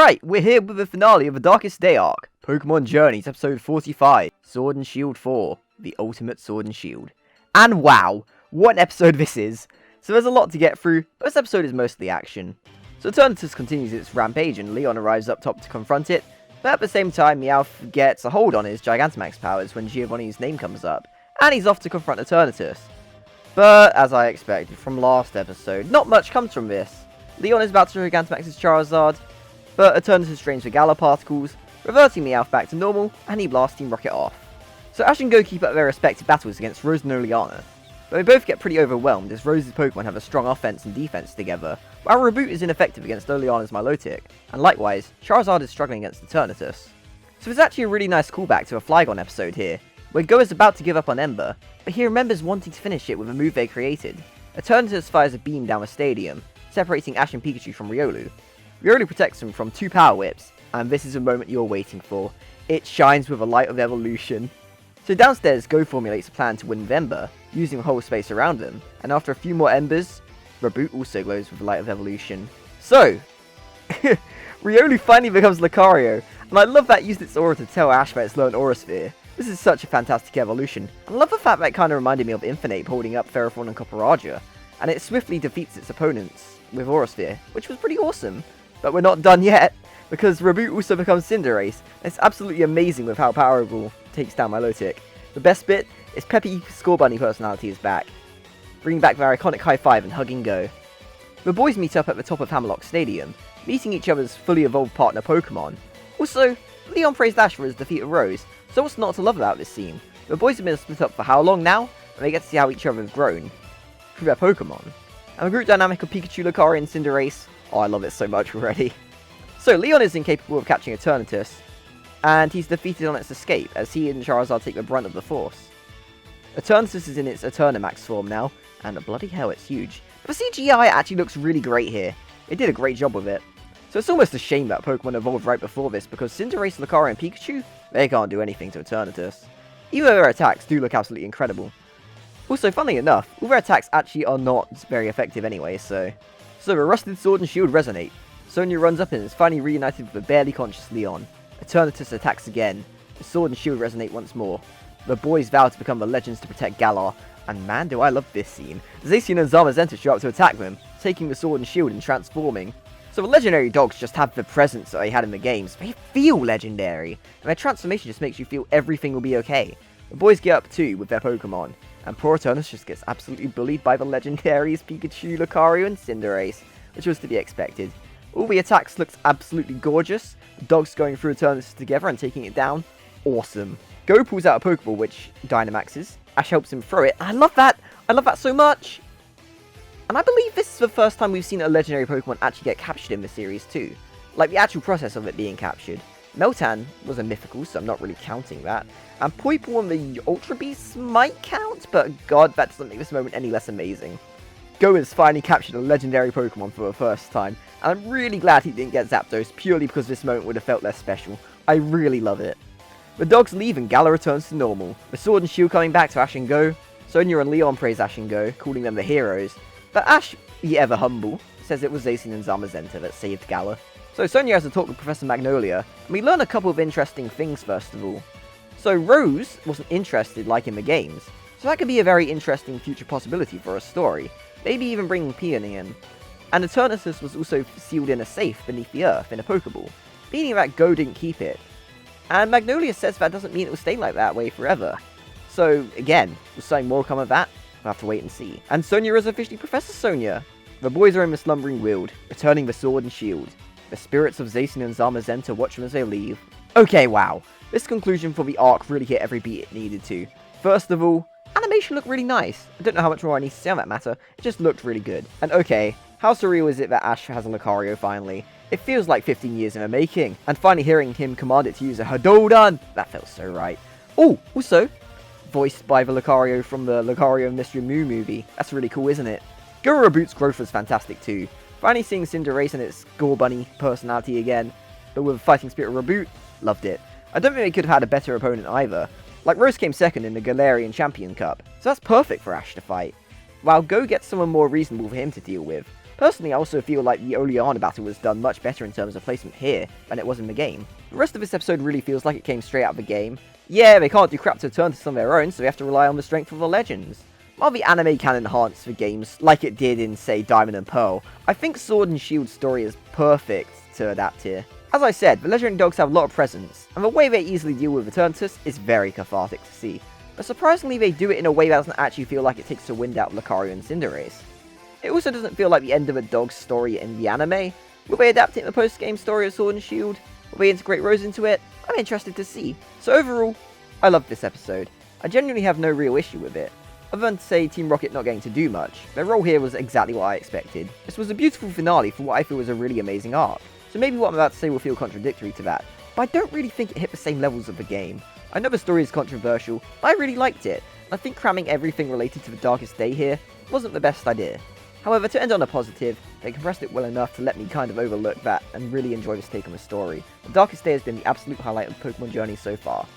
Alright, we're here with the finale of the Darkest Day arc, Pokemon Journeys, episode 45, Sword and Shield 4, the Ultimate Sword and Shield. And wow, what an episode this is! So there's a lot to get through, but this episode is mostly action. So Eternatus continues its rampage and Leon arrives up top to confront it, but at the same time Meowth gets a hold on his Gigantamax powers when Giovanni's name comes up, and he's off to confront Eternatus. But, as I expected from last episode, not much comes from this. Leon is about to Gigantamax his Charizard, but Eternatus drains the Galar particles, reverting Meowth back to normal, and he blasts Team Rocket off. So Ash and Go keep up their respective battles against Rose and Oleana, but they both get pretty overwhelmed as Rose's Pokemon have a strong offense and defense together, while Reboot is ineffective against Oleana's Milotic, and likewise, Charizard is struggling against Eternatus. So there's actually a really nice callback to a Flygon episode here, where Go is about to give up on Ember, but he remembers wanting to finish it with a move they created. Eternatus fires a beam down the stadium, separating Ash and Pikachu from Riolu. Riolu protects him from 2 Power Whips, and this is the moment you're waiting for. It shines with a light of evolution. So downstairs, Go formulates a plan to win with Ember, using the whole space around him, and after a few more Embers, Reboot also glows with the light of evolution. So, Riolu finally becomes Lucario, and I love that it used its aura to tell Ash that it's learned Aura Sphere. This is such a fantastic evolution, and I love the fact that it kind of reminded me of Infinite holding up Ferrothorn and Copperaja, and it swiftly defeats its opponents with Aura Sphere, which was pretty awesome. But we're not done yet, because Reboot also becomes Cinderace, and it's absolutely amazing with how powerful it takes down Milotic. The best bit is Peppy Score Bunny personality is back, bringing back their iconic high five and hugging Go. The boys meet up at the top of Hammerlock Stadium, meeting each other's fully evolved partner Pokemon. Also, Leon praised Ash for his defeat of Rose, so what's not to love about this scene? The boys have been split up for how long now, and they get to see how each other have grown through their Pokemon. And the group dynamic of Pikachu, Lucario and Cinderace, oh, I love it so much already. So Leon is incapable of catching Eternatus, and he's defeated on its escape, as he and Charizard take the brunt of the force. Eternatus is in its Eternamax form now, and bloody hell, it's huge. But the CGI actually looks really great here. They did a great job with it. So it's almost a shame that Pokemon evolved right before this, because Cinderace, Lucario and Pikachu, they can't do anything to Eternatus. Even though their attacks do look absolutely incredible. Also, funnily enough, all their attacks actually are not very effective anyway, so the Rusted Sword and Shield resonate. Sonia runs up and is finally reunited with the barely conscious Leon. Eternatus attacks again. The Sword and Shield resonate once more. The boys vow to become the legends to protect Galar, and man do I love this scene. Zacian and Zamazenta show up to attack them, taking the Sword and Shield and transforming. So the legendary dogs just have the presence that they had in the games. They feel legendary, and their transformation just makes you feel everything will be okay. The boys get up too with their Pokemon, and poor Eternatus just gets absolutely bullied by the legendaries Pikachu, Lucario and Cinderace, which was to be expected. All the attacks looked absolutely gorgeous, the dogs going through Eternatus together and taking it down, awesome. Go pulls out a Pokeball which Dynamaxes, Ash helps him throw it, and I love that so much! And I believe this is the first time we've seen a legendary Pokemon actually get captured in the series too, like the actual process of it being captured. Meltan was a mythical, so I'm not really counting that. And Poipole and the Ultra Beasts might count, but god, that doesn't make this moment any less amazing. Go has finally captured a legendary Pokemon for the first time, and I'm really glad he didn't get Zapdos, purely because this moment would have felt less special. I really love it. The dogs leave and Galar returns to normal. The Sword and Shield coming back to Ash and Go. Sonia and Leon praise Ash and Go, calling them the heroes. But Ash, the ever humble, says it was Zacian and Zamazenta that saved Galar. So Sonia has a talk with Professor Magnolia, and we learn a couple of interesting things first of all. So Rose wasn't interested like in the games, so that could be a very interesting future possibility for a story, maybe even bringing Peony in. And Eternatus was also sealed in a safe beneath the earth in a Pokeball, meaning that Go didn't keep it. And Magnolia says that doesn't mean it will stay like that way forever. So again, will something more come of that? We'll have to wait and see. And Sonia is officially Professor Sonia. The boys are in the slumbering weald, returning the Sword and Shield. The spirits of Zacian and Zamazenta watch them as they leave. Okay, wow. This conclusion for the arc really hit every beat it needed to. First of all, animation looked really nice. I don't know how much more I need to say on that matter, it just looked really good. And okay, how surreal is it that Ash has a Lucario finally? It feels like 15 years in the making, and finally hearing him command it to use a Hadoudan, that felt so right. Oh, also, voiced by the Lucario from the Lucario Mystery Moo movie. That's really cool, isn't it? Go Reboot's growth was fantastic too. Finally seeing Cinderace and its Score Bunny personality again, but with a fighting spirit Reboot, loved it. I don't think they could have had a better opponent either. Like, Rose came second in the Galarian Champion Cup, so that's perfect for Ash to fight. While Go gets someone more reasonable for him to deal with, Personally, I also feel like the Oleana battle was done much better in terms of placement here than it was in the game. The rest of this episode really feels like it came straight out of the game. Yeah, they can't do crap to Eternatus on their own, so they have to rely on the strength of the legends. While the anime can enhance the games, like it did in, say, Diamond and Pearl, I think Sword and Shield's story is perfect to adapt here. As I said, the legendary dogs have a lot of presence, and the way they easily deal with Eternatus is very cathartic to see. But surprisingly, they do it in a way that doesn't actually feel like it takes the wind out of Lucario and Cinderace. It also doesn't feel like the end of a dog's story in the anime. Will they adapt it in the post-game story of Sword and Shield? Will they integrate Rose into it? I'm interested to see. So overall, I loved this episode. I genuinely have no real issue with it. Other than to say Team Rocket not getting to do much, their role here was exactly what I expected. This was a beautiful finale for what I feel was a really amazing arc. So maybe what I'm about to say will feel contradictory to that, but I don't really think it hit the same levels of the game. I know the story is controversial, but I really liked it. I think cramming everything related to the Darkest Day here wasn't the best idea. However, to end on a positive, they compressed it well enough to let me kind of overlook that and really enjoy this take on the story. The Darkest Day has been the absolute highlight of Pokemon Journey so far.